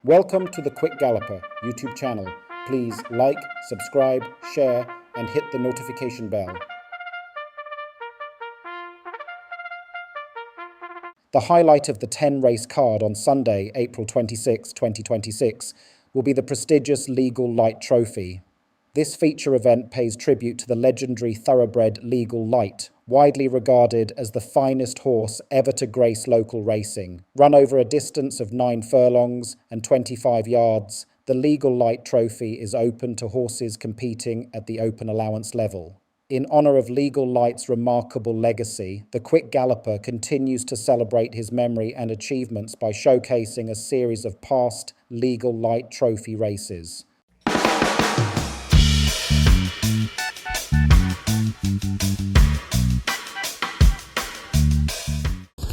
Welcome to the Quick Galloper YouTube channel. Please like, subscribe, share and hit the notification bell. The highlight of the 10-race card on Sunday, April 26, 2026, will be the prestigious Legal Light Trophy. This feature event pays tribute to the legendary thoroughbred Legal Light, widely regarded as the finest horse ever to grace local racing. Run over a distance of 9 furlongs and 25 yards, the Legal Light Trophy is open to horses competing at the Open Allowance level. In honour of Legal Light's remarkable legacy, the Quick Galloper continues to celebrate his memory and achievements by showcasing a series of past Legal Light Trophy races.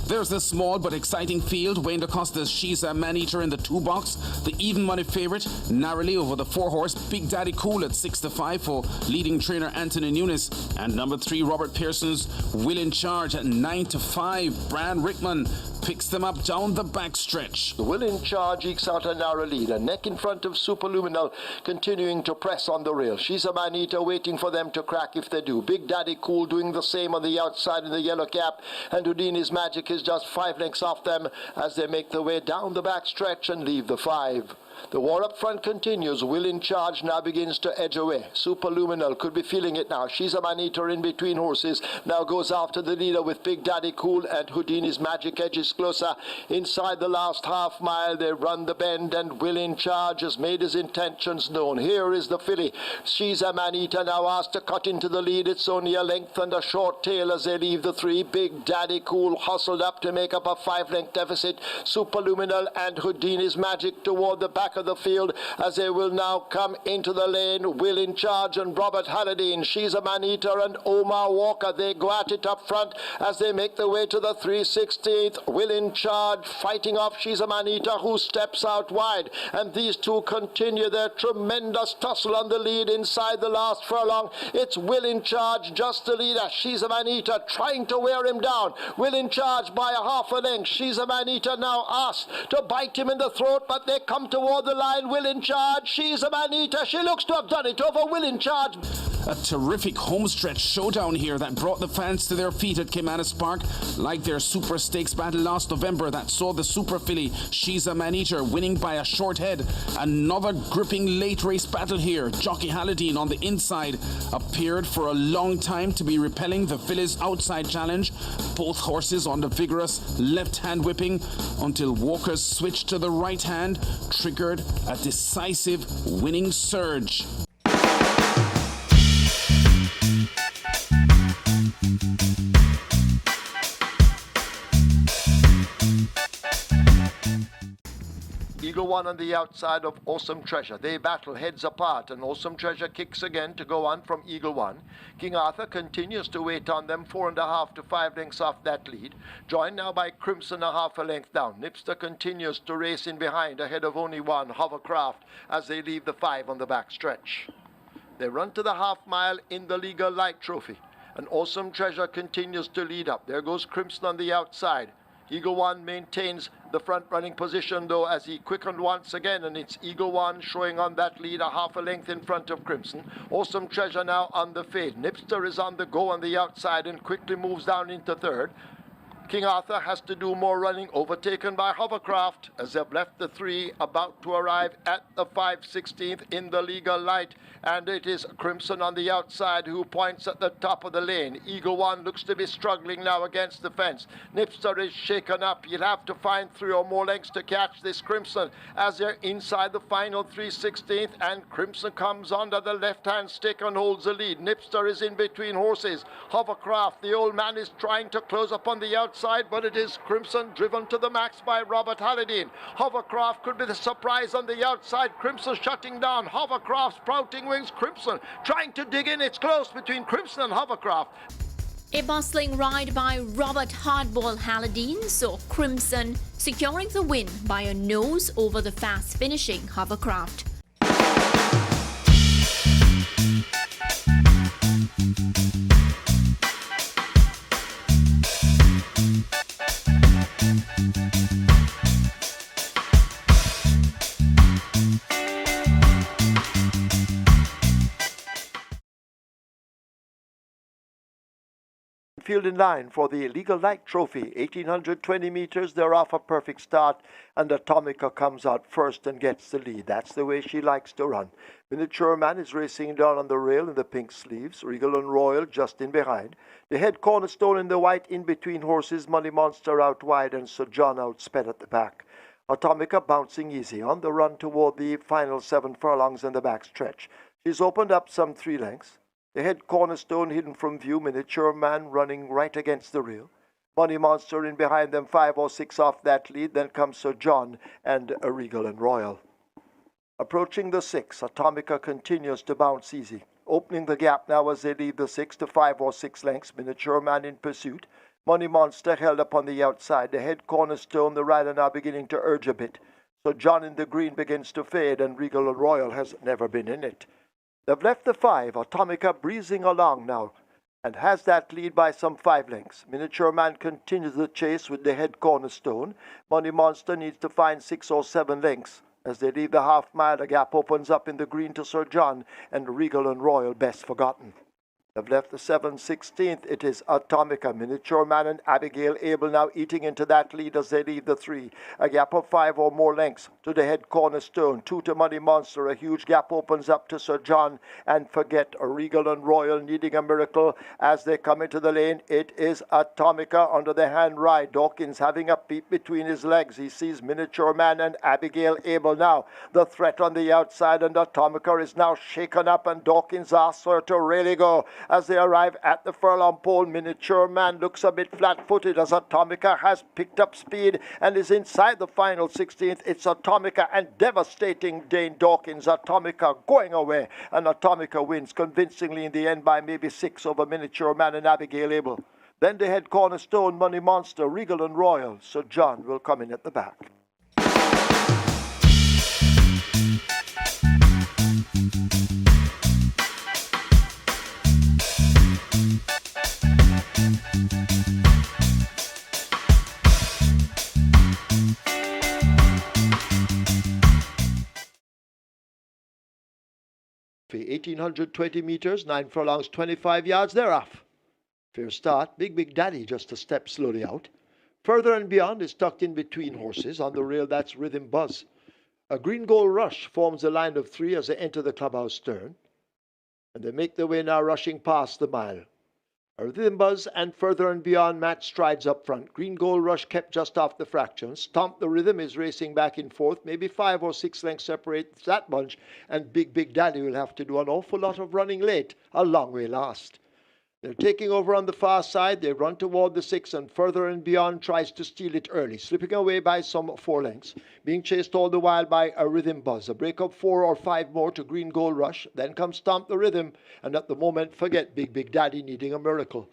There's the small but exciting field. Wayne DaCosta's She's a Man-Eater in the 2 box. The even money favourite, narrowly over the 4-horse Big Daddy Cool at 6-5 for leading trainer Anthony Nunes. And number 3, Robert Pearson's Will in Charge at 9-5. Brad Rickman picks them up down the backstretch. The Will in Charge ekes out a narrow lead. A neck in front of Superluminal, continuing to press on the rail. She's a Man-Eater waiting for them to crack if they do. Big Daddy Cool doing the same on the outside in the yellow cap. And Houdini's Magic is just 5 lengths off them as they make their way down the backstretch and leave the 5. The war up front continues. Will in Charge now begins to edge away. Superluminal could be feeling it now. She's a Man-Eater in between horses. Now goes after the leader with Big Daddy Cool, and Houdini's Magic edges closer. Inside the last half mile, they run the bend, and Will in Charge has made his intentions known. Here is the filly. She's a Man-Eater now asked to cut into the lead. It's only a length and a short tail as they leave the 3. Big Daddy Cool hustled up to make up a 5-length deficit. Superluminal and Houdini's Magic toward the back of the field as they will now come into the lane. Will in Charge and Robert Halladine, She's a Man-Eater and Omar Walker, they go at it up front as they make their way to the 3/16th. Will in Charge fighting off She's a Man-Eater, who steps out wide, and these two continue their tremendous tussle on the lead inside the last furlong. It's Will in Charge just the leader. She's a Man-Eater trying to wear him down. Will in Charge by a half a length. She's a Man-Eater now asked to bite him in the throat, but they come toward the line. Will in Charge, She's a Man-Eater. She looks to have done it over Will in Charge. A terrific homestretch showdown here that brought the fans to their feet at Caymanas Park, like their Super Stakes battle last November that saw the Super filly She's a Man-Eater winning by a short head. Another gripping late race battle here. Jockey Halladine on the inside appeared for a long time to be repelling the filly's outside challenge. Both horses on the vigorous left-hand whipping until Walker's switch to the right hand triggered a decisive winning surge. Eagle One on the outside of Awesome Treasure. They battle heads apart, and Awesome Treasure kicks again to go on from Eagle One. King Arthur continues to wait on them, 4.5 to 5 lengths off that lead. Joined now by Crimson, a half a length down. Nipster continues to race in behind, ahead of only one, Hovercraft, as they leave the 5 on the back stretch. They run to the half mile in the Legal Light Trophy, and Awesome Treasure continues to lead up. There goes Crimson on the outside. Eagle One maintains the front-running position, though, as he quickened once again, and it's Eagle One showing on that lead, a half a length in front of Crimson. Awesome Treasure now on the fade. Nipster is on the go on the outside and quickly moves down into 3rd. King Arthur has to do more running, overtaken by Hovercraft as they've left the 3, about to arrive at the 5/16th in the Legal Light, and it is Crimson on the outside who points at the top of the lane. Eagle One looks to be struggling now against the fence. Nipster is shaken up. You'll have to find 3 or more lengths to catch this Crimson as they're inside the final 3/16th, and Crimson comes under the left-hand stick and holds the lead. Nipster is in between horses. Hovercraft, the old man, is trying to close up on the outside, but it is Crimson driven to the max by Robert Halladine. Hovercraft could be the surprise on the outside. Crimson shutting down. Hovercraft's sprouting wings. Crimson trying to dig in. It's close between Crimson and Hovercraft. A bustling ride by Robert Hardball Halladine saw Crimson securing the win by a nose over the fast-finishing Hovercraft. Field in line for the Legal Light Trophy, 1820 meters. They're off a perfect start, and Atomica comes out first and gets the lead. That's the way she likes to run. Miniature Man is racing down on the rail in the pink sleeves. Regal and Royal just in behind. The head Cornerstone in the white in between horses. Money Monster out wide and Sir John outsped at the back. Atomica bouncing easy on the run toward the final 7 furlongs in the back stretch. She's opened up some 3 lengths. The head Cornerstone hidden from view. Miniature Man running right against the rail. Money Monster in behind them, 5 or 6 off that lead. Then comes Sir John and Regal and Royal. Approaching the 6, Atomica continues to bounce easy. Opening the gap now as they leave the 6 to 5 or 6 lengths. Miniature Man in pursuit. Money Monster held up on the outside. The head Cornerstone, the rider now beginning to urge a bit. So John in the green begins to fade, and Regal and Royal has never been in it. They've left the 5, Atomica breezing along now, and has that lead by some 5 lengths. Miniature Man continues the chase with the head Cornerstone. Money Monster needs to find 6 or 7 lengths. As they leave the half mile, the gap opens up in the green to Sir John, and Regal and Royal best forgotten. They've left the 7/16th. It is Atomica, Miniature Man and Abigail Abel now eating into that lead as they leave the 3. A gap of 5 or more lengths to the head Cornerstone. 2 to Money Monster. A huge gap opens up to Sir John and Forget. Regal and Royal needing a miracle as they come into the lane. It is Atomica under the hand ride. Dawkins having a peep between his legs. He sees Miniature Man and Abigail Abel now. The threat on the outside, and Atomica is now shaken up, and Dawkins asks her to really go. As they arrive at the furlong pole, Miniature Man looks a bit flat-footed as Atomica has picked up speed and is inside the final 16th. It's Atomica and devastating Dane Dawkins. Atomica going away, and Atomica wins convincingly in the end by maybe 6 over Miniature Man and Abigail Abel. Then the head Cornerstone, Money Monster, Regal and Royal. Sir John will come in at the back. For 1820 meters, 9 furlongs, 25 yards, they're off. Fair start, Big Daddy just a step slowly out. Further and Beyond is tucked in between horses. On the rail, that's Rhythm Buzz. A Green Gold Rush forms a line of 3 as they enter the clubhouse stern. And they make their way now rushing past the mile. A Rhythm Buzz and Further and Beyond match strides up front. Green Gold Rush kept just off the fraction. Stomp the Rhythm is racing back and forth. Maybe 5 or 6 lengths separates that bunch. And Big Daddy will have to do an awful lot of running late. A long way last. They're taking over on the far side. They run toward the 6, and Further and Beyond tries to steal it early, slipping away by some 4 lengths. Being chased all the while by a Rhythm Buzz. A break of 4 or 5 more to Green Gold Rush. Then comes Stomp the Rhythm, and at the moment, Forget Big Daddy needing a miracle.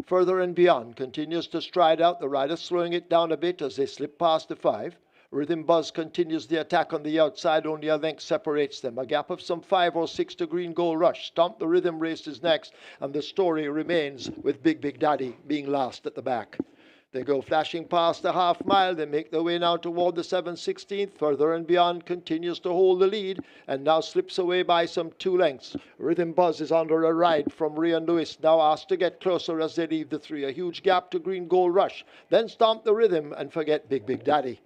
Further and Beyond continues to stride out, the rider slowing it down a bit as they slip past the 5. Rhythm Buzz continues the attack on the outside, only a length separates them. A gap of some 5 or 6 to Green Gold Rush. Stomp the Rhythm races next, and the story remains with Big Daddy being last at the back. They go flashing past the half mile. They make their way now toward the 7/16th. Further and Beyond continues to hold the lead and now slips away by some 2 lengths. Rhythm Buzz is under a ride from Rian Lewis, now asked to get closer as they leave the 3. A huge gap to Green Gold Rush. Then Stomp the Rhythm and Forget Big Daddy.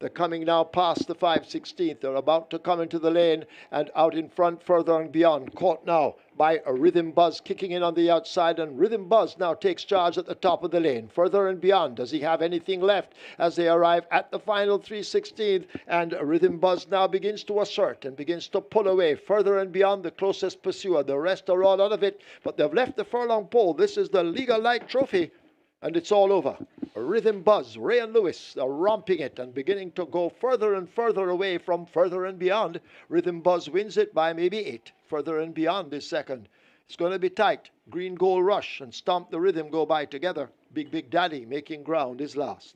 They're coming now past the 5/16th. They're about to come into the lane, and out in front, Further and Beyond, caught now by a Rhythm Buzz kicking in on the outside, and Rhythm Buzz now takes charge at the top of the lane. Further and Beyond, does he have anything left as they arrive at the final 3/16th, and Rhythm Buzz now begins to assert and begins to pull away. Further and Beyond, the closest pursuer. The rest are all out of it, but they've left the furlong pole. This is the Legal Light Trophy, and it's all over. Rhythm Buzz, Ray and Lewis are romping it and beginning to go further and further away from Further and Beyond. Rhythm Buzz wins it by maybe 8. Further and Beyond is second. It's going to be tight. Green Gold Rush and Stomp the Rhythm go by together. Big Daddy making ground is last.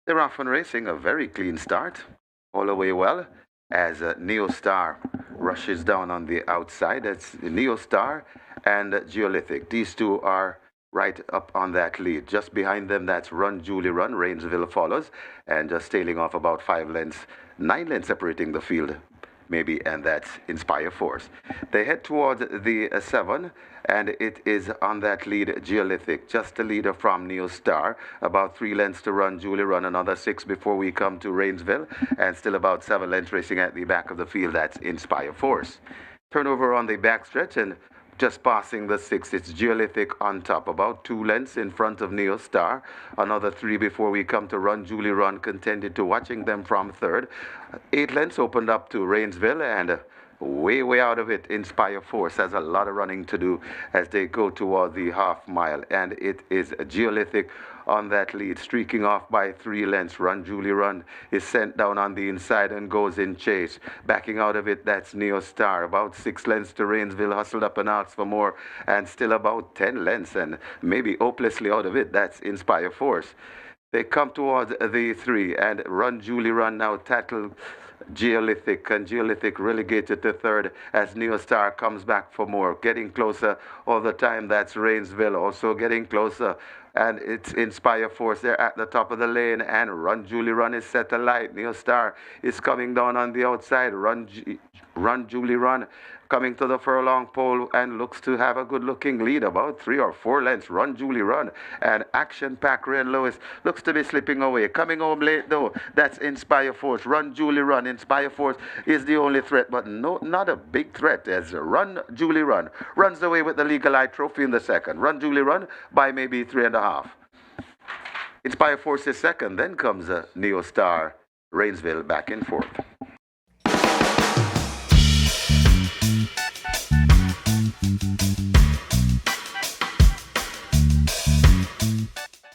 They're off and racing, a very clean start. All away well. as Neo Star rushes down on the outside. That's Neo Star and Geolithic. These two are right up on that lead. Just behind them, that's Run Julie Run. Rainsville follows, and just tailing off about 9 lengths separating the field, maybe, and that's Inspire Force. They head towards the 7, and it is on that lead Geolithic, just the leader from Neo Star, about 3 lengths to Run Julie Run, another 6 before we come to Rainsville, and still about 7 lengths racing at the back of the field. That's Inspire Force. Turnover on the backstretch, and just passing the 6, it's Geolithic on top, about 2 lengths in front of Neo Star. Another 3 before we come to Run Julie Run, contended to watching them from 3rd. 8 lengths opened up to Rainsville, and way out of it, Inspire Force has a lot of running to do as they go toward the half mile, and it is Geolithic on that lead, streaking off by 3 lengths. Run Julie Run is sent down on the inside and goes in chase. Backing out of it, that's Neo Star, about 6 lengths to Rainsville, hustled up and asks for more, and still about 10 lengths, and maybe hopelessly out of it, that's Inspire Force. They come towards the 3, and Run Julie Run now tackle Geolithic, and Geolithic relegated to 3rd as Neo Star comes back for more. Getting closer all the time, that's Rainsville also getting closer, and it's Inspire Force. They're at the top of the lane, and Run Julie Run is set alight. Neo Star is coming down on the outside. Run Julie Run coming to the furlong pole and looks to have a good-looking lead, about 3 or 4 lengths. Run Julie Run, and Action Pack Rain Lewis looks to be slipping away. Coming home late though, that's Inspire Force. Run Julie Run. Inspire Force is the only threat, but no, not a big threat, as Run Julie Run runs away with the Legal Eye Trophy in the 2nd. Run Julie Run by maybe 3.5. Inspire Force is 2nd. Then comes Neo Star, Rainsville back in 4th.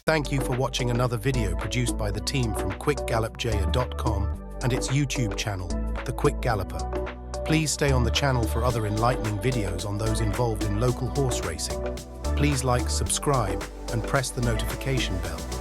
Thank you for watching another video produced by the team from QuickGallopJaya.com and its YouTube channel, The Quick Galloper. Please stay on the channel for other enlightening videos on those involved in local horse racing. Please like, subscribe, and press the notification bell.